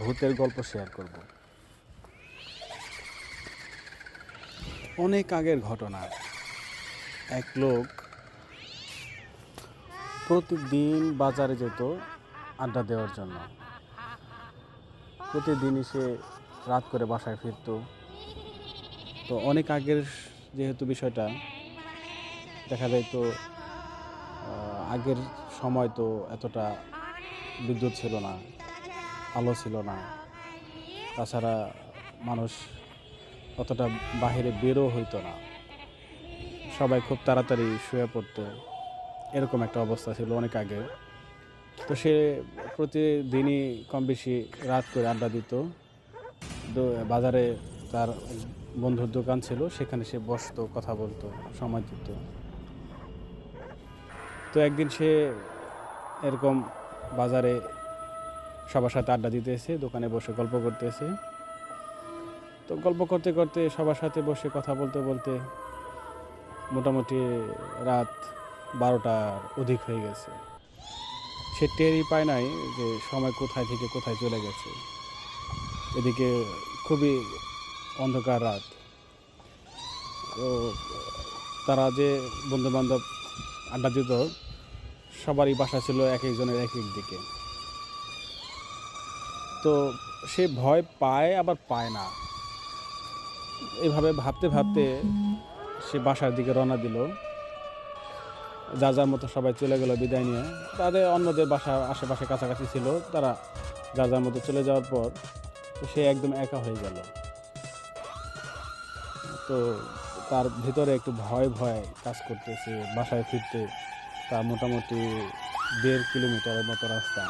ভূতের গল্প শেয়ার করব। অনেক আগের ঘটনা। এক লোক প্রতিদিন বাজারে যেত আড্ডা দেওয়ার জন্য। প্রতিদিনই সে রাত করে বাসায় ফিরত। তো অনেক আগের যেহেতু বিষয়টা, দেখা যায় তো আগের সময় তো এতটা বিদ্যুৎ ছিল না, আলো ছিল না, তাছাড়া মানুষ অতটা বাহিরে বেরও হইতো না, সবাই খুব তাড়াতাড়ি শুয়ে পড়তো, এরকম একটা অবস্থা ছিল অনেক আগে। তো সে প্রতিদিনই কম বেশি রাত করে আড্ডা দিত। বাজারে তার বন্ধুর দোকান ছিল, সেখানে সে বসতো, কথা বলতো, সময় দিত। তো একদিন সে এরকম বাজারে সবার সাথে আড্ডা দিতেছে, দোকানে বসে গল্প করতেছে। তো গল্প করতে করতে সবার সাথে বসে কথা বলতে বলতে মোটামুটি রাত 12টার অধিক হয়ে গেছে। সে টেরই পায় নাই যে সময় কোথায় থেকে কোথায় চলে গেছে। এদিকে খুবই অন্ধকার রাত। তো তারা যে বন্ধুবান্ধব আড্ডা দিত, সবারই বাসা ছিল এক একজনের এক এক দিকে। তো সে ভয় পায় আবার পায় না, এভাবে ভাবতে ভাবতে সে বাসার দিকে রওনা দিল। যার যার মতো সবাই চলে গেল বিদায় নিয়ে। তাদের অন্যদের বাসা আশেপাশে কাছাকাছি ছিল, তারা যার যার মতো চলে যাওয়ার পর তো সে একদম একা হয়ে গেল। তো তার ভিতরে একটু ভয় ভয় কাজ করতেছে। বাসায় ফিরতে তার মোটামুটি 1.5 কিলোমিটারের মতো রাস্তা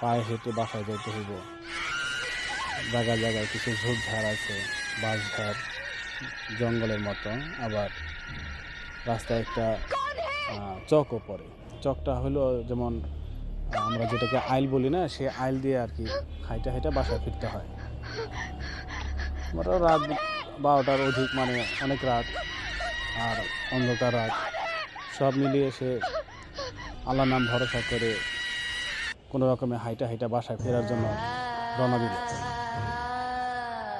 পায়ে হেঁটে বাসায় যেতে হইব। জায়গায় জায়গায় কিছু ঝোপঝাড় আছে, বাঁশঝাড়, জঙ্গলের মতো। আবার রাস্তায় একটা চকও পড়ে। চকটা হলো যেমন আমরা যেটাকে আইল বলি না, সে আইল দিয়ে আর কি হাইটা হাইটা বাসায় ফিরতে হয়। রাত 12টার অধিক, মানে অনেক রাত আর অন্ধকার রাত, সব মিলিয়ে সে আল্লাহর নাম ভরসা করে কোনো রকমে হাইটা হাইটা বাসায় ফেরার জন্য রওনা দিল।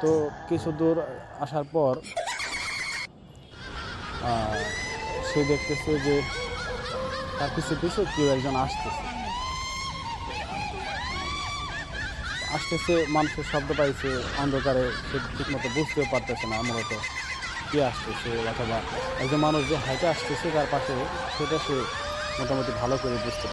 তো কিছু দূর আসার পর সে দেখতেছে যে তার পিছু পিছু কেউ একজন আসতেছে। মানুষের শব্দ পাইছে অন্ধকারে, সে ঠিক মতো বুঝতেও পারতেছে না মূলত কে আসতেছে, অথবা একজন মানুষ যে হাইটে আসতেছে তার পাশে, সেটা সে মোটামুটি ভালো করে বুঝতে